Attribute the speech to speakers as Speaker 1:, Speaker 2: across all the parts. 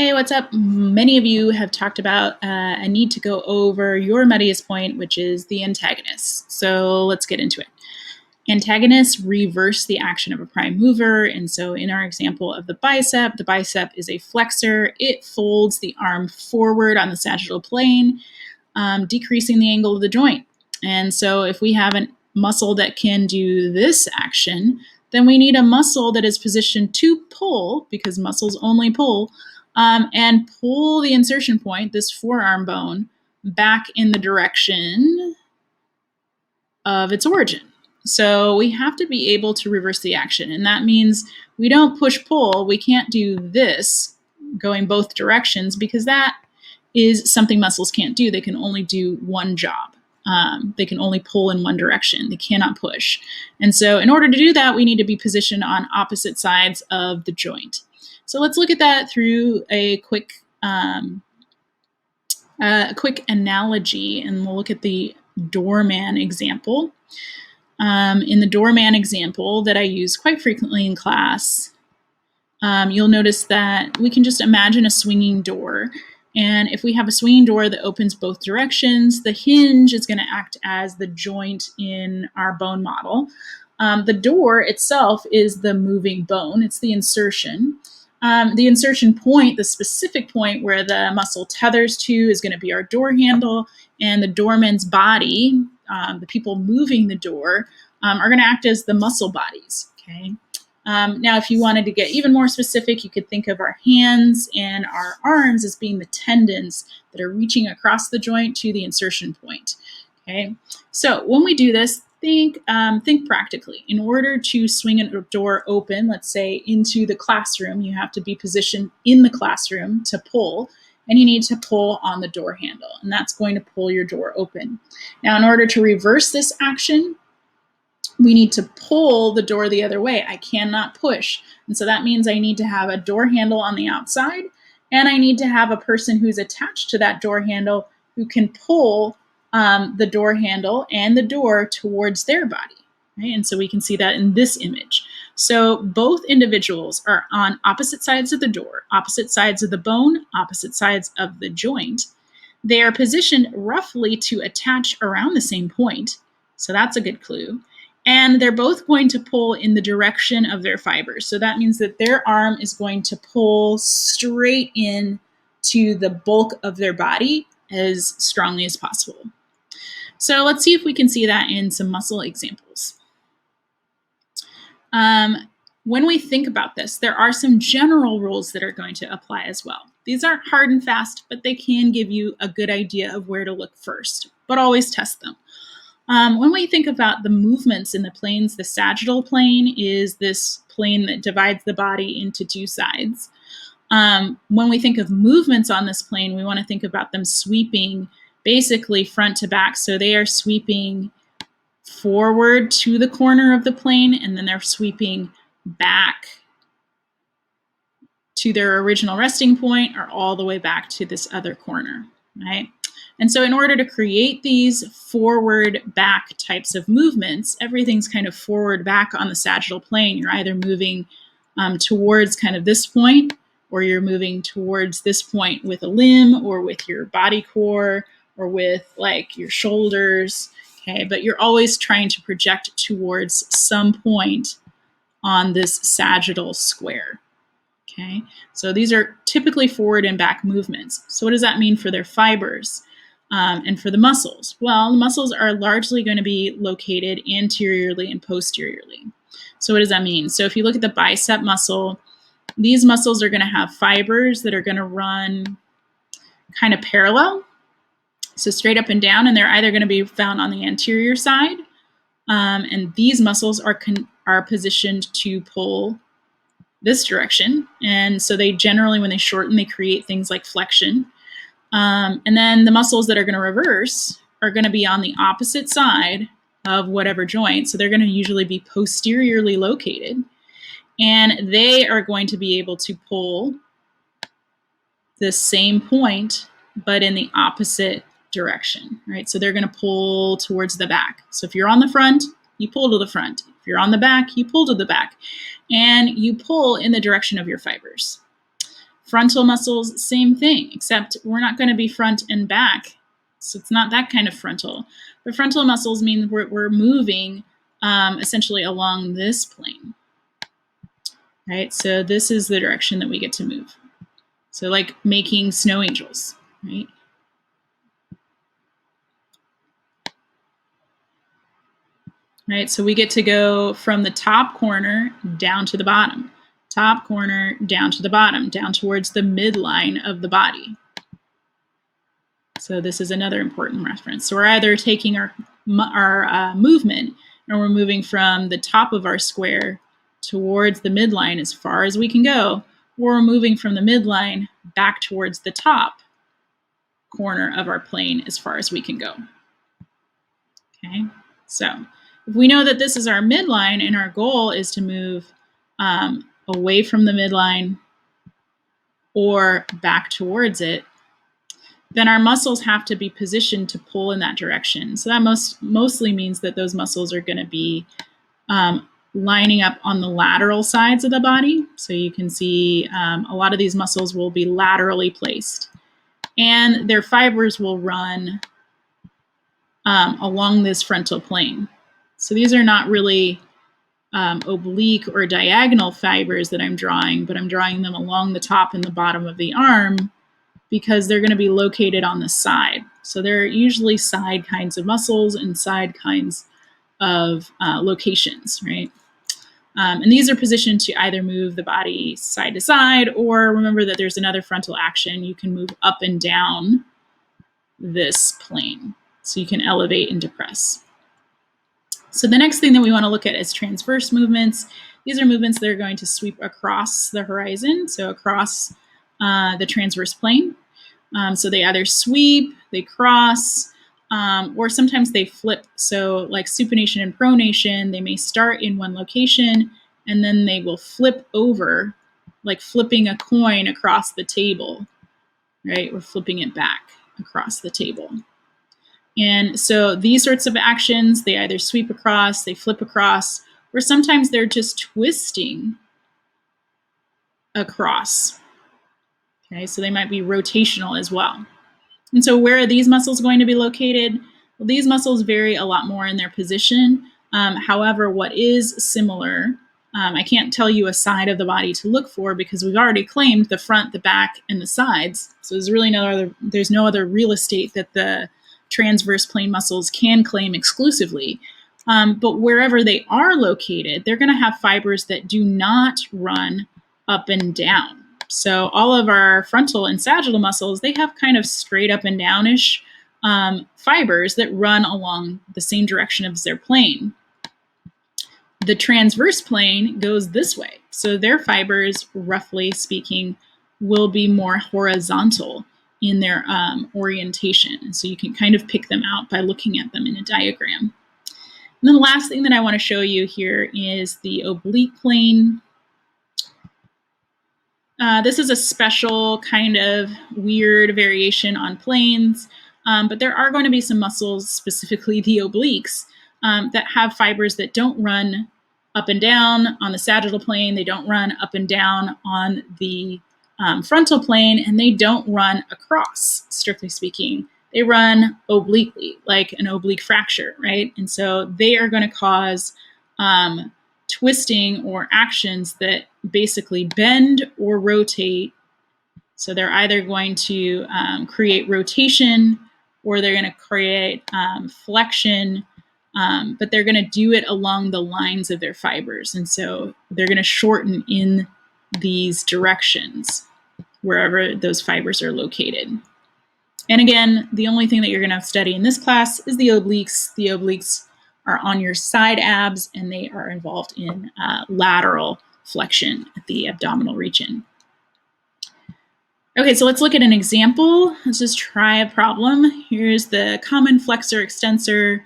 Speaker 1: Hey, what's up? Many of you have talked about a need to go over your muddiest point, which is the antagonist. So let's get into it. Antagonists reverse the action of a prime mover. And so in our example of the bicep is a flexor. It folds the arm forward on the sagittal plane, decreasing the angle of the joint. And so if we have a muscle that can do this action, then we need a muscle that is positioned to pull, because muscles only pull, and pull the insertion point, this forearm bone, back in the direction of its origin. So we have to be able to reverse the action. And that means we don't push-pull. We can't do this going both directions, because that is something muscles can't do. They can only do one job. They can only pull in one direction. They cannot push. And so in order to do that, we need to be positioned on opposite sides of the joint. So let's look at that through a quick analogy, and we'll look at the doorman example. In the doorman example that I use quite frequently in class, you'll notice that we can just imagine a swinging door. And if we have a swinging door that opens both directions, the hinge is going to act as the joint in our bone model. The door itself is the moving bone. It's the insertion. The insertion point, the specific point where the muscle tethers to, is going to be our door handle, and the doorman's body, the people moving the door, are going to act as the muscle bodies. Okay. Now, if you wanted to get even more specific, you could think of our hands and our arms as being the tendons that are reaching across the joint to the insertion point. Okay. So when we do this, think practically. In order to swing a door open, let's say into the classroom, you have to be positioned in the classroom to pull, and you need to pull on the door handle, and that's going to pull your door open. Now, in order to reverse this action, we need to pull the door the other way. I cannot push. And so that means I need to have a door handle on the outside, and I need to have a person who's attached to that door handle who can pull the door handle and the door towards their body. Right? And so we can see that in this image. So both individuals are on opposite sides of the door, opposite sides of the bone, opposite sides of the joint. They are positioned roughly to attach around the same point. So that's a good clue. And they're both going to pull in the direction of their fibers. So that means that their arm is going to pull straight in to the bulk of their body as strongly as possible. So let's see if we can see that in some muscle examples. When we think about this, there are some general rules that are going to apply as well. These aren't hard and fast, but they can give you a good idea of where to look first, but always test them. When we think about the movements in the planes, the sagittal plane is this plane that divides the body into two sides. When we think of movements on this plane, we want to think about them sweeping basically front to back. So they are sweeping forward to the corner of the plane, and then they're sweeping back to their original resting point, or all the way back to this other corner, right? And so in order to create these forward back types of movements, everything's kind of forward back on the sagittal plane. You're either moving towards kind of this point, or you're moving towards this point with a limb, or with your body core, or with like your shoulders. Okay, but you're always trying to project towards some point on this sagittal square. Okay, so these are typically forward and back movements. So what does that mean for their fibers? And for the muscles? Well, the muscles are largely going to be located anteriorly and posteriorly. So what does that mean? So if you look at the bicep muscle, these muscles are going to have fibers that are going to run kind of parallel, so straight up and down, and they're either going to be found on the anterior side, and these muscles are positioned to pull this direction, and so they generally, when they shorten, they create things like flexion. And then the muscles that are going to reverse are going to be on the opposite side of whatever joint. So they're going to usually be posteriorly located, and they are going to be able to pull the same point, but in the opposite direction, right? So they're going to pull towards the back. So if you're on the front, you pull to the front. If you're on the back, you pull to the back, and you pull in the direction of your fibers. Frontal muscles, same thing, except we're not going to be front and back. So it's not that kind of frontal. The frontal muscles mean we're moving essentially along this plane, right? So this is the direction that we get to move. So like making snow angels, right? Right, so we get to go from the top corner down to the bottom, top corner down to the bottom, down towards the midline of the body. So this is another important reference. So we're either taking our movement and we're moving from the top of our square towards the midline as far as we can go, or we're moving from the midline back towards the top corner of our plane as far as we can go. Okay, so if we know that this is our midline and our goal is to move away from the midline or back towards it, then our muscles have to be positioned to pull in that direction. So that mostly means that those muscles are going to be lining up on the lateral sides of the body. So you can see a lot of these muscles will be laterally placed, and their fibers will run along this frontal plane. So these are not really oblique or diagonal fibers that I'm drawing, but I'm drawing them along the top and the bottom of the arm because they're going to be located on the side. So they're usually side kinds of muscles and side kinds of locations, right? And these are positioned to either move the body side to side, or remember that there's another frontal action. You can move up and down this plane. So you can elevate and depress. So the next thing that we want to look at is transverse movements. These are movements that are going to sweep across the horizon, so across the transverse plane. So they either sweep, they cross, or sometimes they flip. So like supination and pronation, they may start in one location and then they will flip over, like flipping a coin across the table, right? We're flipping it back across the table. And so these sorts of actions, they either sweep across, they flip across, or sometimes they're just twisting across. Okay, so they might be rotational as well. And so where are these muscles going to be located? Well, these muscles vary a lot more in their position. However, what is similar, I can't tell you a side of the body to look for because we've already claimed the front, the back, and the sides. So there's no other real estate that the transverse plane muscles can claim exclusively. But wherever they are located, they're going to have fibers that do not run up and down. So all of our frontal and sagittal muscles, they have kind of straight up and downish fibers that run along the same direction as their plane. The transverse plane goes this way. So their fibers, roughly speaking, will be more horizontal in their orientation. So you can kind of pick them out by looking at them in a diagram. And then the last thing that I want to show you here is the oblique plane. This is a special kind of weird variation on planes, but there are going to be some muscles, specifically the obliques, that have fibers that don't run up and down on the sagittal plane. They don't run up and down on the frontal plane, and they don't run across, strictly speaking. They run obliquely, like an oblique fracture, right? And so they are going to cause twisting or actions that basically bend or rotate. So they're either going to create rotation or they're going to create flexion, but they're going to do it along the lines of their fibers. And so they're going to shorten in these directions wherever those fibers are located. And again, the only thing that you're going to study in this class is the obliques. The obliques are on your side abs, and they are involved in lateral flexion at the abdominal region. Okay, so let's look at an example. Let's just try a problem. Here's the common flexor extensor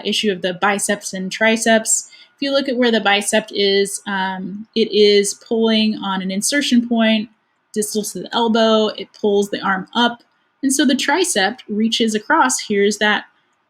Speaker 1: issue of the biceps and triceps. If you look at where the bicep is, it is pulling on an insertion point distal to the elbow. It pulls the arm up. And so the tricep reaches across. Here's that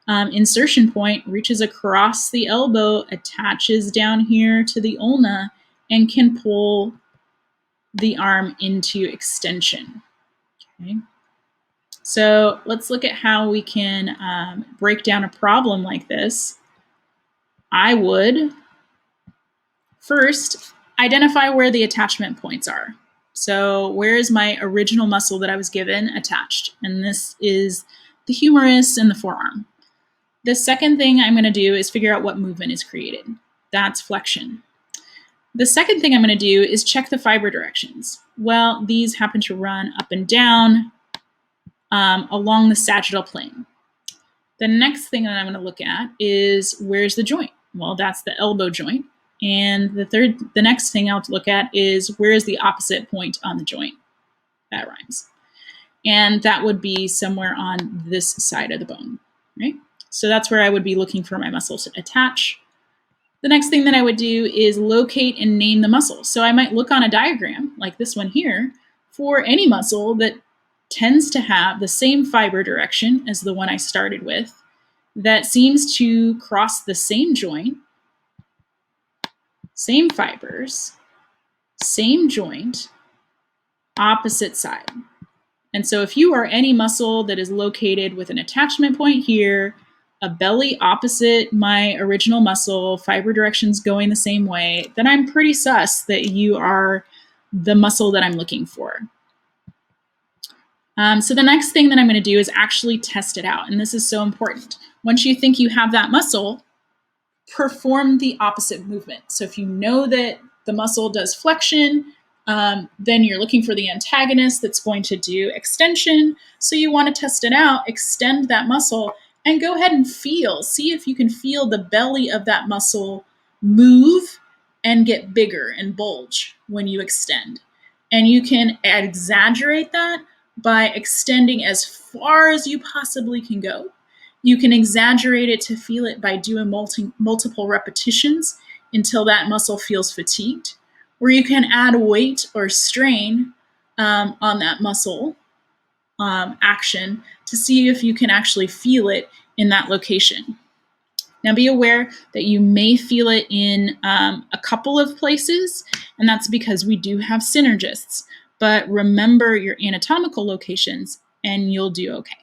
Speaker 1: insertion point, reaches across the elbow, attaches down here to the ulna, and can pull the arm into extension. Okay. So let's look at how we can break down a problem like this. I would first identify where the attachment points are. So where is my original muscle that I was given attached? And this is the humerus and the forearm. The second thing I'm going to do is figure out what movement is created. That's flexion. The second thing I'm going to do is check the fiber directions. Well, these happen to run up and down along the sagittal plane. The next thing that I'm going to look at is where's the joint? Well, that's the elbow joint. And the next thing I'll look at is where is the opposite point on the joint? That rhymes. And that would be somewhere on this side of the bone, right? So that's where I would be looking for my muscle to attach. The next thing that I would do is locate and name the muscle. So I might look on a diagram like this one here for any muscle that tends to have the same fiber direction as the one I started with, that seems to cross the same joint, same fibers, same joint, opposite side. And so if you are any muscle that is located with an attachment point here, a belly opposite my original muscle, fiber directions going the same way, then I'm pretty sus that you are the muscle that I'm looking for. So the next thing that I'm going to do is actually test it out. And this is so important. Once you think you have that muscle, perform the opposite movement. So if you know that the muscle does flexion, then you're looking for the antagonist that's going to do extension. So you want to test it out, extend that muscle, and go ahead and feel. See if you can feel the belly of that muscle move and get bigger and bulge when you extend. And you can exaggerate that by extending as far as you possibly can go. You can exaggerate it to feel it by doing multiple repetitions until that muscle feels fatigued. Or you can add weight or strain on that muscle action to see if you can actually feel it in that location. Now be aware that you may feel it in a couple of places, and that's because we do have synergists. But remember your anatomical locations and you'll do okay.